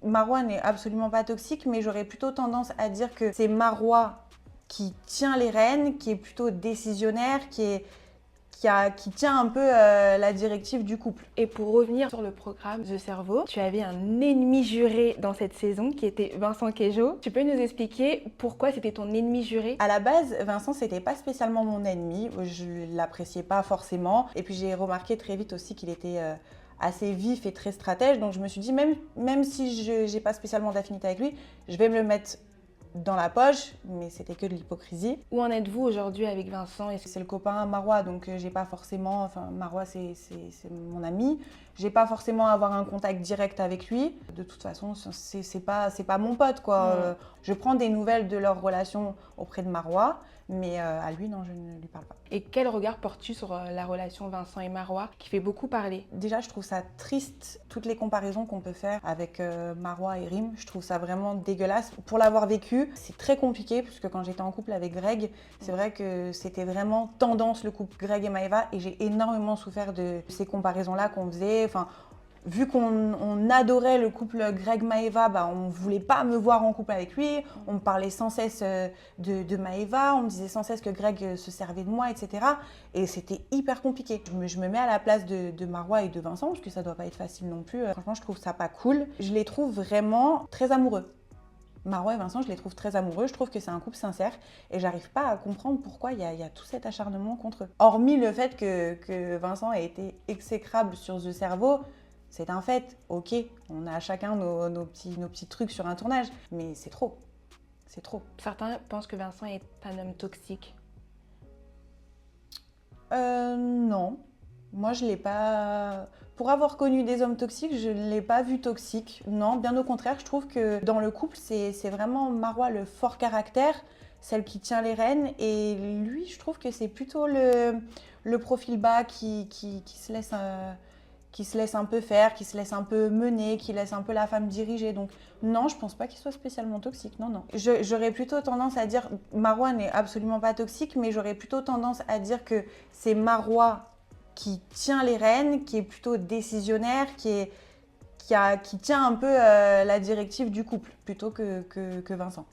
Marois n'est absolument pas toxique, mais j'aurais plutôt tendance à dire que c'est Marois qui tient les rênes, qui est plutôt décisionnaire, qui tient un peu la directive du couple. Et pour revenir sur le programme The Cerveau, tu avais un ennemi juré dans cette saison qui était Vincent Queijo. Tu peux nous expliquer pourquoi c'était ton ennemi juré? À la base, Vincent, c'était pas spécialement mon ennemi. Je l'appréciais pas forcément. Et puis j'ai remarqué très vite aussi qu'il était assez vif et très stratège. Donc je me suis dit, même si je n'ai pas spécialement d'affinité avec lui, je vais me le mettre dans la poche, mais c'était que de l'hypocrisie. Où en êtes-vous aujourd'hui avec Vincent? C'est le copain Marois, donc j'ai pas forcément, enfin Marois c'est mon ami, j'ai pas forcément à avoir un contact direct avec lui. De toute façon, c'est pas mon pote quoi. Je prends des nouvelles de leur relation auprès de Marois, mais à lui non, je ne lui parle pas. Et quel regard portes-tu sur la relation Vincent et Marois qui fait beaucoup parler? Déjà, je trouve ça triste, toutes les comparaisons qu'on peut faire avec Marois et Rim. Je trouve ça vraiment dégueulasse. Pour l'avoir vécu, c'est très compliqué, puisque quand j'étais en couple avec Greg, c'est vrai que c'était vraiment tendance le couple Greg et Maëva, et j'ai énormément souffert de ces comparaisons-là qu'on faisait. Enfin, vu qu'on adorait le couple Greg-Maëva, bah, on ne voulait pas me voir en couple avec lui. On me parlait sans cesse de Maëva, on me disait sans cesse que Greg se servait de moi, etc. Et c'était hyper compliqué. Je me mets à la place de Marois et de Vincent, parce que ça ne doit pas être facile non plus. Franchement, je trouve ça pas cool. Je les trouve vraiment très amoureux. Marois et Vincent, je les trouve très amoureux. Je trouve que c'est un couple sincère et j'arrive pas à comprendre pourquoi il y a tout cet acharnement contre eux. Hormis le fait que Vincent ait été exécrable sur The Cerveau, c'est un fait, ok, on a chacun nos petits trucs sur un tournage, mais c'est trop, c'est trop. Certains pensent que Vincent est un homme toxique. Non, moi je l'ai pas... Pour avoir connu des hommes toxiques, je ne l'ai pas vu toxique. Non, bien au contraire, je trouve que dans le couple, c'est vraiment Marois le fort caractère, celle qui tient les rênes, et lui, je trouve que c'est plutôt le profil bas qui se laisse... qui se laisse un peu faire, qui se laisse un peu mener, qui laisse un peu la femme diriger. Donc non, je pense pas qu'il soit spécialement toxique, non, non. J'aurais plutôt tendance à dire, Marois n'est absolument pas toxique, mais j'aurais plutôt tendance à dire que c'est Marois qui tient les rênes, qui est plutôt décisionnaire, qui tient un peu la directive du couple, plutôt que Vincent.